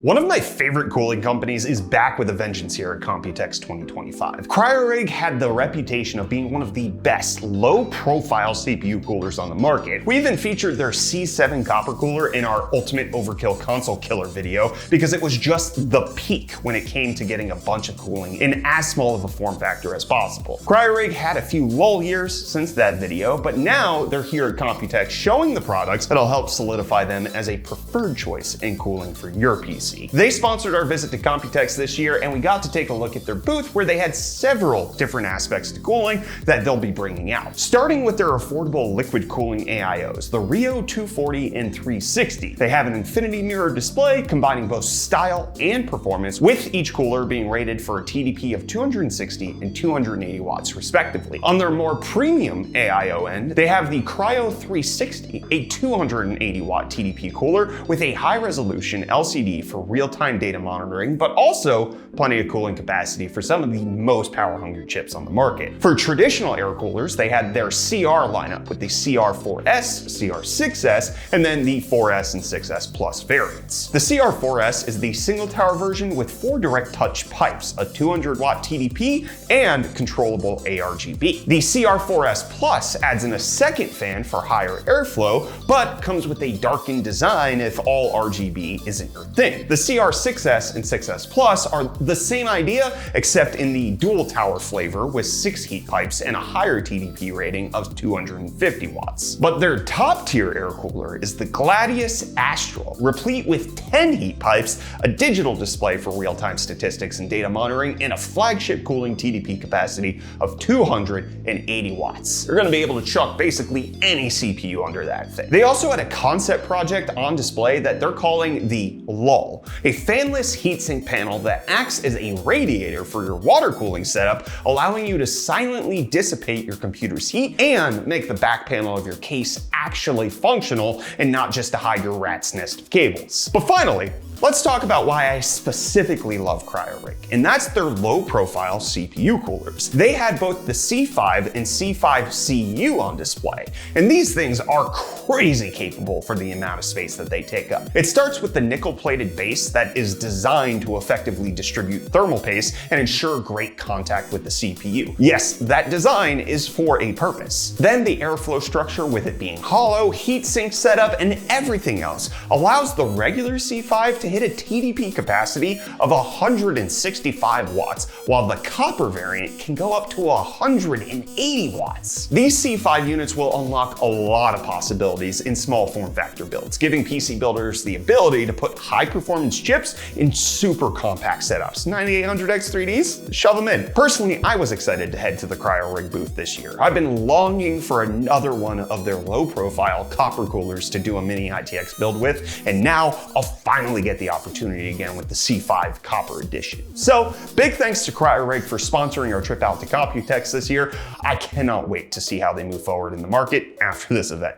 One of my favorite cooling companies is back with a vengeance here at Computex 2025. Cryorig had the reputation of being one of the best low-profile CPU coolers on the market. We even featured their C7 copper cooler in our Ultimate Overkill Console Killer video because it was just the peak when it came to getting a bunch of cooling in as small of a form factor as possible. Cryorig had a few lull years since that video, but now they're here at Computex showing the products that'll help solidify them as a preferred choice in cooling for your PC. They sponsored our visit to Computex this year, and we got to take a look at their booth where they had several different aspects to cooling that they'll be bringing out. Starting with their affordable liquid cooling AIOs, the Rio 240 and 360. They have an infinity mirror display combining both style and performance, with each cooler being rated for a TDP of 260 and 280 watts respectively. On their more premium AIO end, they have the Cryo 360, a 280 watt TDP cooler with a high resolution LCD for real-time data monitoring, but also plenty of cooling capacity for some of the most power-hungry chips on the market. For traditional air coolers, they had their CR lineup with the CR4S, CR6S, and then the 4S and 6S Plus variants. The CR4S is the single tower version with 4 direct touch pipes, a 200 watt TDP, and controllable ARGB. The CR4S Plus adds in a second fan for higher airflow, but comes with a darkened design if all RGB isn't your thing. The CR6S and 6S Plus are the same idea, except in the dual tower flavor with 6 heat pipes and a higher TDP rating of 250 watts. But their top tier air cooler is the Gladius Astral, replete with 10 heat pipes, a digital display for real-time statistics and data monitoring, and a flagship cooling TDP capacity of 280 watts. You're gonna be able to chuck basically any CPU under that thing. They also had a concept project on display that they're calling the Lull, a fanless heatsink panel that acts as a radiator for your water cooling setup, allowing you to silently dissipate your computer's heat and make the back panel of your case actually functional and not just to hide your rat's nest of cables. But finally, let's talk about why I specifically love Cryorig, and that's their low-profile CPU coolers. They had both the C5 and C5CU on display, and these things are crazy capable for the amount of space that they take up. It starts with the nickel-plated base that is designed to effectively distribute thermal paste and ensure great contact with the CPU. Yes, that design is for a purpose. Then the airflow structure, with it being hollow, heatsink setup, and everything else, allows the regular C5 to hit a TDP capacity of 165 watts, while the copper variant can go up to 180 watts. These C5 units will unlock a lot of possibilities in small form factor builds, giving PC builders the ability to put high performance chips in super compact setups. 9800X3Ds, shove them in. Personally, I was excited to head to the Cryorig booth this year. I've been longing for another one of their low profile copper coolers to do a mini ITX build with, and now I'll finally get the opportunity again with the C5 Copper Edition. So big thanks to Cryorig for sponsoring our trip out to Computex this year. I cannot wait to see how they move forward in the market after this event.